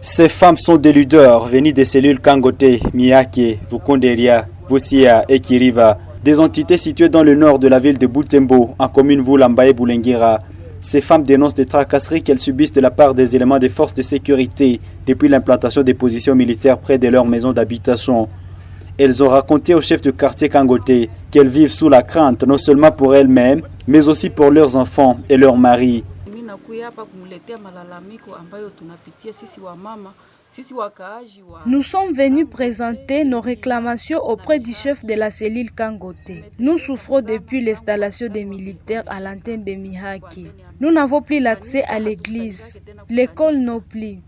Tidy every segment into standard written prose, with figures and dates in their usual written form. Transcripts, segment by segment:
Ces femmes sont des leaders venus des cellules Kangote, Miyake, Vukonderia, Vosia et Kiriva, des entités situées dans le nord de la ville de Butembo, en commune Vulamba et Boulenguera. Ces femmes dénoncent des tracasseries qu'elles subissent de la part des éléments des forces de sécurité depuis l'implantation des positions militaires près de leur maison d'habitation. Elles ont raconté au chef de quartier Kangote qu'elles vivent sous la crainte non seulement pour elles-mêmes, mais aussi pour leurs enfants et leurs maris. Nous sommes venus présenter nos réclamations auprès du chef de la cellule Kangote. Nous souffrons depuis l'installation des militaires à l'antenne de Mihake. Nous n'avons plus l'accès à l'église, l'école non plus.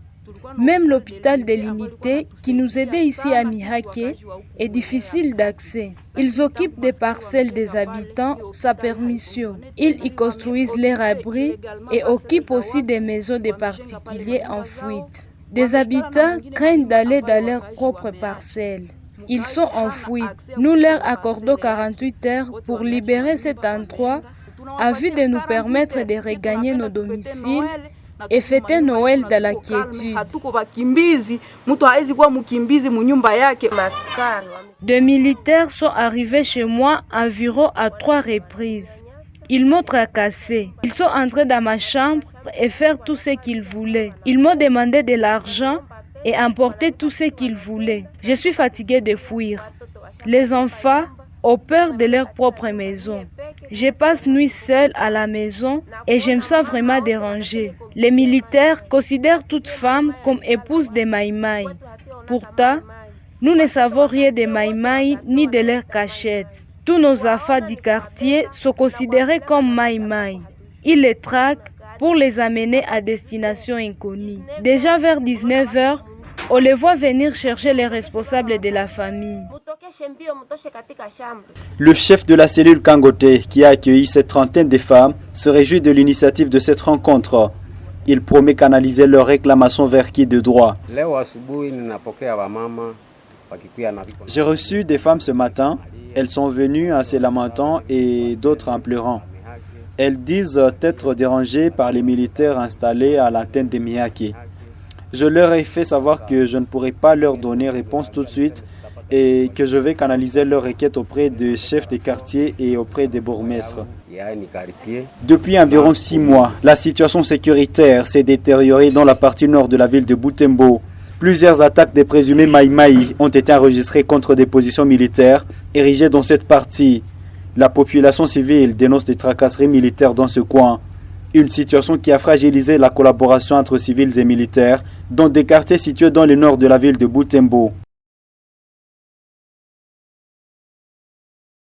Même l'hôpital de l'unité qui nous aidait ici à Mihake est difficile d'accès. Ils occupent des parcelles des habitants sans permission. Ils y construisent leurs abris et occupent aussi des maisons des particuliers en fuite. Des habitants craignent d'aller dans leurs propres parcelles. Ils sont en fuite. Nous leur accordons 48 heures pour libérer cet endroit à vue de nous permettre de regagner nos domiciles et fêter Noël dans la quiétude. Des militaires sont arrivés chez moi environ à 3 reprises. Ils m'ont tracassé. Ils sont entrés dans ma chambre et faire tout ce qu'ils voulaient. Ils m'ont demandé de l'argent et emporter tout ce qu'ils voulaient. Je suis fatiguée de fuir. Les enfants ont peur de leur propre maison. Je passe nuit seule à la maison et je me sens vraiment dérangée. Les militaires considèrent toute femme comme épouse des Maïmaï. Pourtant, nous ne savons rien des Maïmaï ni de leurs cachettes. Tous nos enfants du quartier sont considérés comme Maïmaï. Ils les traquent pour les amener à destination inconnue. Déjà vers 19h, on les voit venir chercher les responsables de la famille. Le chef de la cellule Kangote, qui a accueilli cette trentaine de femmes, se réjouit de l'initiative de cette rencontre. Il promet canaliser leurs réclamations vers qui de droit. J'ai reçu des femmes ce matin. Elles sont venues en se lamentant et d'autres en pleurant. Elles disent être dérangées par les militaires installés à l'antenne de Mihake. Je leur ai fait savoir que je ne pourrais pas leur donner réponse tout de suite et que je vais canaliser leurs requêtes auprès des chefs de quartier et auprès des bourgmestres. Depuis environ 6 mois, la situation sécuritaire s'est détériorée dans la partie nord de la ville de Butembo. Plusieurs attaques des présumés Maïmaï ont été enregistrées contre des positions militaires érigées dans cette partie. La population civile dénonce des tracasseries militaires dans ce coin. Une situation qui a fragilisé la collaboration entre civils et militaires dans des quartiers situés dans le nord de la ville de Butembo.